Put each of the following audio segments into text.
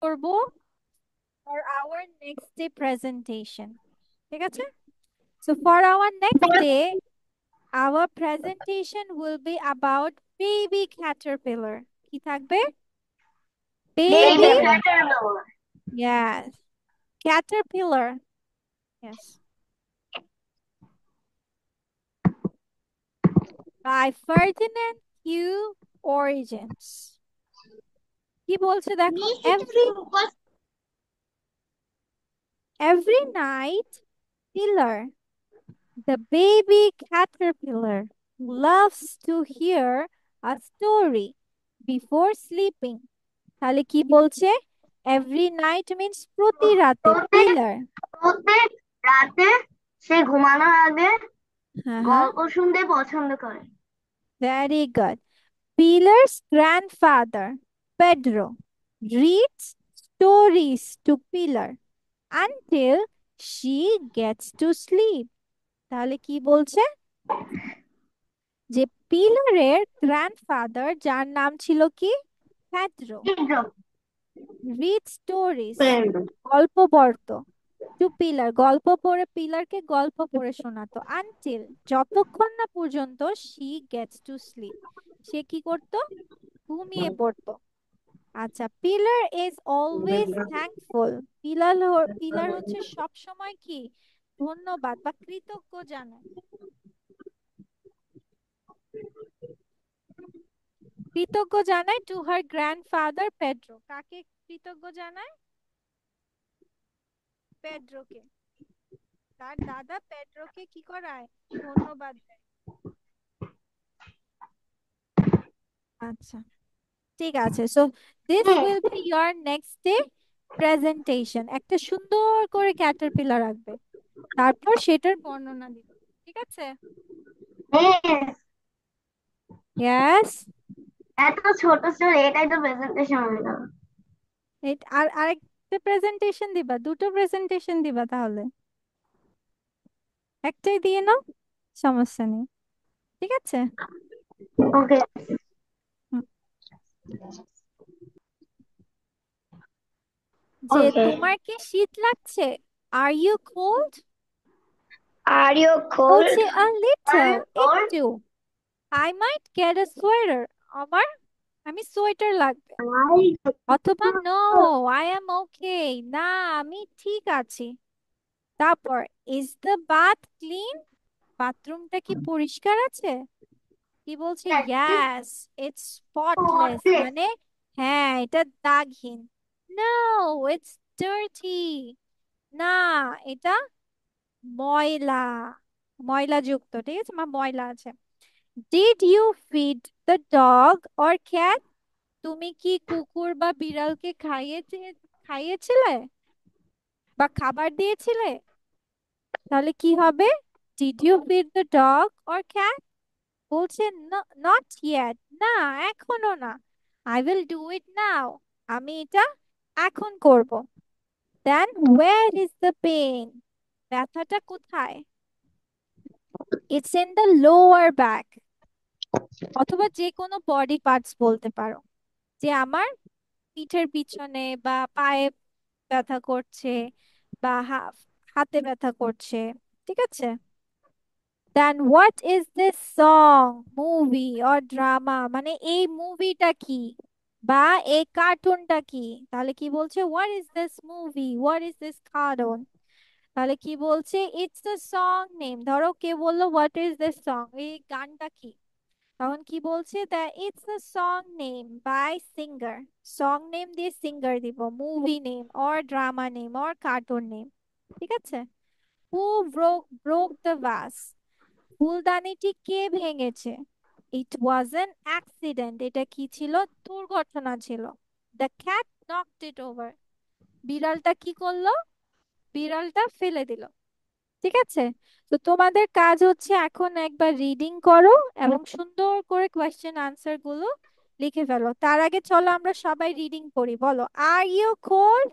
করব for our next day presentation. ঠিক আছে? So for our next day, our presentation will be about baby caterpillar. কি থাকবে? Baby Baby, caterpillar. yes, caterpillar, yes, by Ferdinand Hugh Origins. কি বলছে দেখো? Every night, pillar, the baby caterpillar, loves to hear a story before sleeping. তাহলে কি বলছে? Every night means প্রতি রাতে, প্রত্যেক pillar. প্রত্যেক রাতে সে ঘুমানোর আগে হ্যাঁ, গল্প শুনতে পছন্দ করে। very good. Pillar's grandfather, Pedro, reads stories to Pillar until she gets to sleep. তাহলে কি বলছে? যে পিলারের গ্র্যান্ডফাদার, যার নাম ছিল কি? প্যাড্রো, রিড স্টোরিজ, গল্প পড়তো, টু পিলার, গল্প পড়ে পিলারকে গল্প পড়ে শোনাতো, আনটিল, যতক্ষণ না পর্যন্ত শি গেটস টু স্লিপ, সে কি করতো? ঘুমিয়ে পড়তো। আচ্ছা, pillar is always thankful, pillar হচ্ছে সব সময় কি? ধন্যবাদ বা কৃতজ্ঞ জানায়। কৃতজ্ঞ জানায় টু হার গ্র্যান্ডফাদার পেড্রো। কাকে কৃতজ্ঞ জানায়? পেড্রোকে। তার দাদা পেড্রোকে কি করায়? ধন্যবাদ দেয়। আচ্ছা, ঠিক আছে। So this will be your next day presentation. একটা সুন্দর করে ক্যাটারপিলার রাখবে, তারপর সেটার বর্ণনা দিবে। ঠিক আছে? ইয়েস। এত ছোট ছোট এটাই তো প্রেজেন্টেশন হয়ে গেল। আর আরেকটা প্রেজেন্টেশন দিবা? দুটো প্রেজেন্টেশন দিবা তাহলে? একটাই দিয়ে নাও, সমস্যা নেই। ঠিক আছে? ওকে। হুম। যে ওকে। তোমার কি শীত লাগছে? Are you cold? Are you cold? বলছে a আর little, ইউ কোল্ড? একটু। I might get a sweater, আমার আমি সোয়েটার লাগবে। অথবা no, I am okay, না আমি ঠিক আছি। তারপর is the bath clean? বাথরুমটা কি পরিষ্কার আছে? কি বলছে? yes, it's spotless, মানে হ্যাঁ এটা দাগহীন। no, it's dirty, না এটা ময়লা, ময়লাযুক্ত। ঠিক আছে, মা ময়লা আছে। Did you feed the dog or cat? তুমি কি কুকুর বা বিড়ালকে খাইয়েছিলে বা খাবার দিয়েছিলে? তাহলে কি হবে? Did you feed the dog or cat? বলছে নট ইয়েট, না এখনো না। I will do it now, আমি এটা এখন করব। Then where is the pain? ব্যথাটা কোথায়? It's in the lower back. অথবা যে কোনো বডি পার্টস বলতে পারো, যে আমার পিঠের পিছনে বা পায়ে ব্যথা করছে বা হাতে ব্যথা করছে। ঠিক আছে? Then what is this song, movie or drama? মানে এই মুভিটা কি বা এই কার্টুনটা কি? তাহলে কি বলছে? What is this movie, what is this cartoon? তাহলে কি বলছে? It's the song name. ধরো কে বললো হোয়াট ইজ দিস সং, এই গানটা কি? তখন কি বলছে? The it's a song name by singer. Song name দিয়ে সিঙ্গার দিব, movie name or drama name or cartoon name. ঠিক আছে? Who broke broke the vase? ফুলদানিটি কে ভেঙেছে? ইট ওয়াজ অ্যান অ্যাক্সিডেন্ট, এটা কি ছিল? দুর্ঘটনা ছিল। The cat knocked it over? বিড়ালটা কি করলো? বিড়ালটা ফেলে দিল। ঠিক আছে? তো তোমাদের কাজ হচ্ছে এখন একবার রিডিং করো এবং সুন্দর করে কোয়েশ্চেন আনসার গুলো লিখে ফেলো। তার আগে চলো আমরা সবাই রিডিং করি। বলো, are you cold?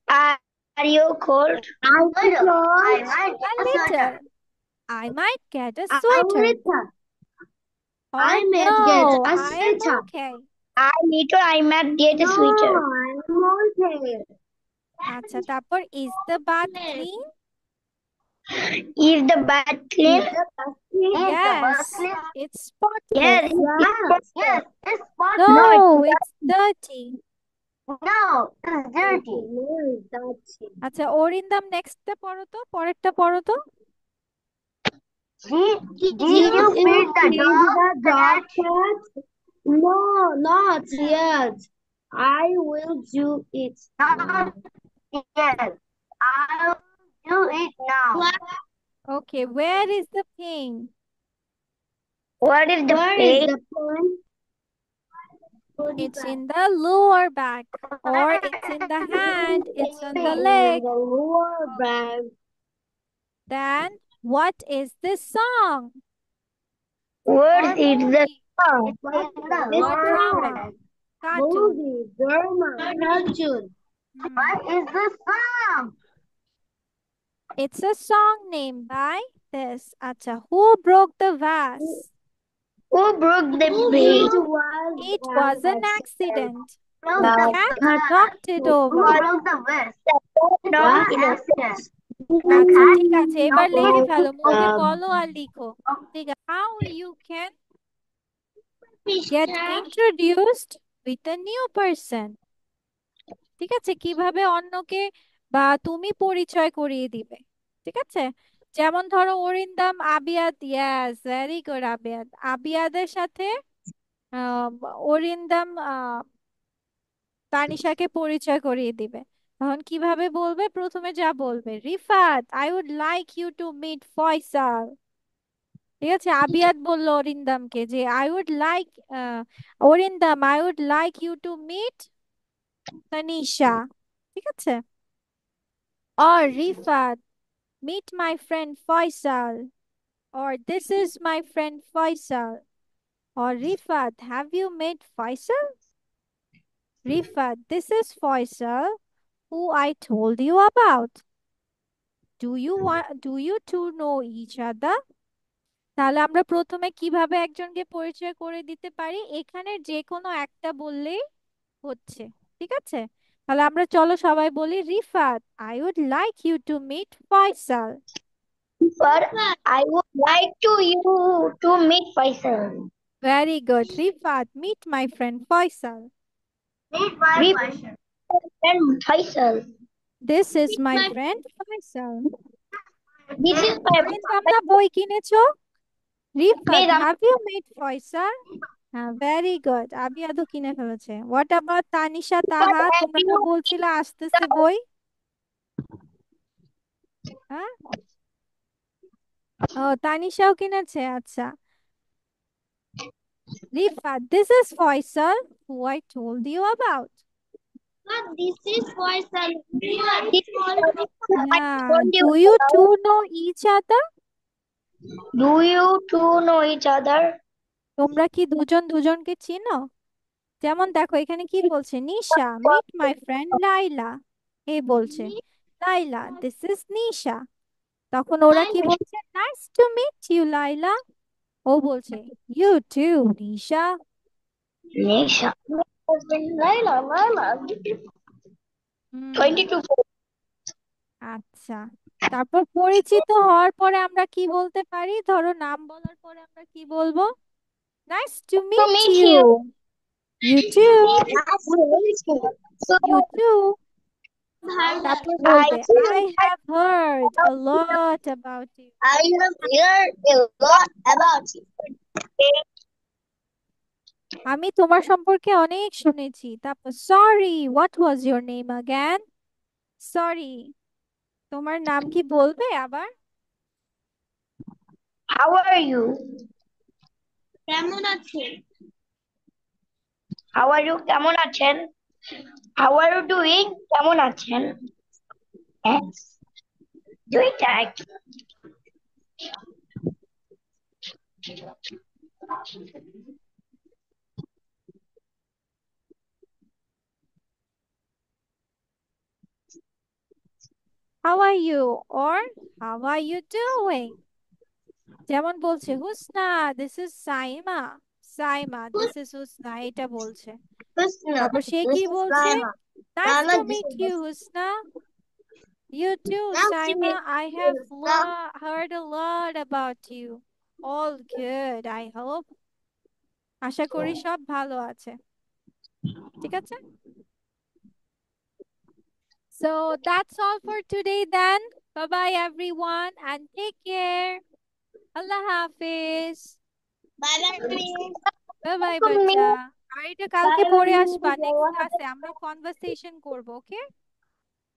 Are you cold? I might A get a sweater. little, I might get a A sweater, little. or I might get no, a I am sweater. okay. I little I might get a sweater. আচ্ছা, তারপর is the bath clean? Is the bath clean? Is the bath clean? Is the bath Yes, clean? it's spotless. Yes, yes, it's spotless. No, No, it's dirty. no, it's dirty. No, it's dirty. আচ্ছা, অরিন্দম নেক্সটটা পড়ো তো, পরেরটা পড়ো তো। Did you feed the dog cat? No, not yet. I will do it. Not yet. I'll do it now. Okay, where is the pain? What is the pain? It's in the lower back, or it's in the hand, it's on the leg. The lower back. Then what is this song? What Or is the movie? song? Or drama? Cartoon? Movie, drama, cartoon. Hmm. What is the song? It's a song named by this. Acha, who broke the vase? Who broke the vase? It was an accident. The The cat knocked it over. Who broke the vase? It was an accident. আচ্ছা, ঠিক আছে, এবার লিখে ফেলো, মুখে বলো আর লিখো। ঠিক আছে, how you can get introduced with a new person? ঠিক আছে, কিভাবে অন্যকে বা তুমি পরিচয় করিয়ে দিবে। ঠিক আছে, যেমন ধরো অরিন্দম আবিয়াদ, ইয়াস, ভেরি গুড আবিয়াদ। আবিয়াদের সাথে আহ, অরিন্দম তানিশাকে পরিচয় করিয়ে দিবে। তখন কিভাবে বলবে? প্রথমে যা বলবে, Rifat, I would like you to meet Faisal. ঠিক আছে, আবিয়াদ বলল অরিন্দমকে যে I would like, Arindam, I would like you to meet Tanisha. ঠিক আছে, or Rifat, meet my friend Faisal, or this is my friend Faisal, or Rifat, have you met Faisal? Rifat, this is Faisal, who I told you about. Do you two know each other? তাহলে আমরা প্রথমে কিভাবে একজনকে পরিচয় করে দিতে পারি? এখানে যে কোনো একটা বললেই হচ্ছে। ঠিক আছে, তাহলে আমরা চলো সবাই বলি, Rifat, I would like you to meet Faisal. But I would like you to meet Faisal. Very good. Rifat, meet my friend Faisal. Meet my friend Faisal. This is my friend Faisal. This is my তোমরা বই কিনেছো? Rifat, Madam. have you met Faisal? হ্যাঁ, very good. আবিয়াদও কিনে ফেলেছে। What about Tanisha, তাহা? তোমরা না বলছিলে আসতেছে বই? হ্যাঁ, ও তানিশাও কিনেছে। আচ্ছা, Rifat, this is Faisal, who I told you about. This is Faisal. Yeah. Do you two know each other? Do you two know each other? তোমরা কি দুজন দুজনকে চিনো? যেমন দেখো এখানে কি বলছে, নিশা, মিট মাই ফ্রেন্ড লাইলা। এ বলছে, লাইলা, দিস ইজ নিশা। তখন ওরা কি বলছে, nice to meet you Laila. ও বলছে, you too Nisha. Nisha. Laila. হুম, 22. আচ্ছা, তারপর পরিচিত হওয়ার পরে আমরা কি বলতে পারি? ধরো নাম বলার পরে আমরা কি বলবো? Nice to To meet meet you. you. You too. So you too. তারপর বলবে, I have heard a lot about you. I have heard a lot about you. আমি তোমার সম্পর্কে অনেক শুনেছি। তারপর sorry, what was your name again? Sorry, তোমার নাম কি বলবে আবার? How are you? কেমন আছেন? How are you? কেমন আছেন? How are you doing? কেমন আছেন? Yes. দুইটা একই। How are you, or how are you doing? যেমন বলছে Husna, this is Saima. Saima, this is Husna, এটা বলছে। Husna. তারপর সে This কি is বলছে? Laima. Nice to meet you, Husna. You too, Saima. I have heard a lot about you. All good, I hope. আশা করি সব ভালো আছে। ঠিক আছে? So that's all for today then. Bye bye everyone and take care. Allah Hafiz. Bye bye, miss. Bye bye Bye বাচ্চা। আর এটা কালকে bye, পড়ে miss. আসবা, নেক্সট ক্লাসে আমরা কনভারসেশন করব, ওকে?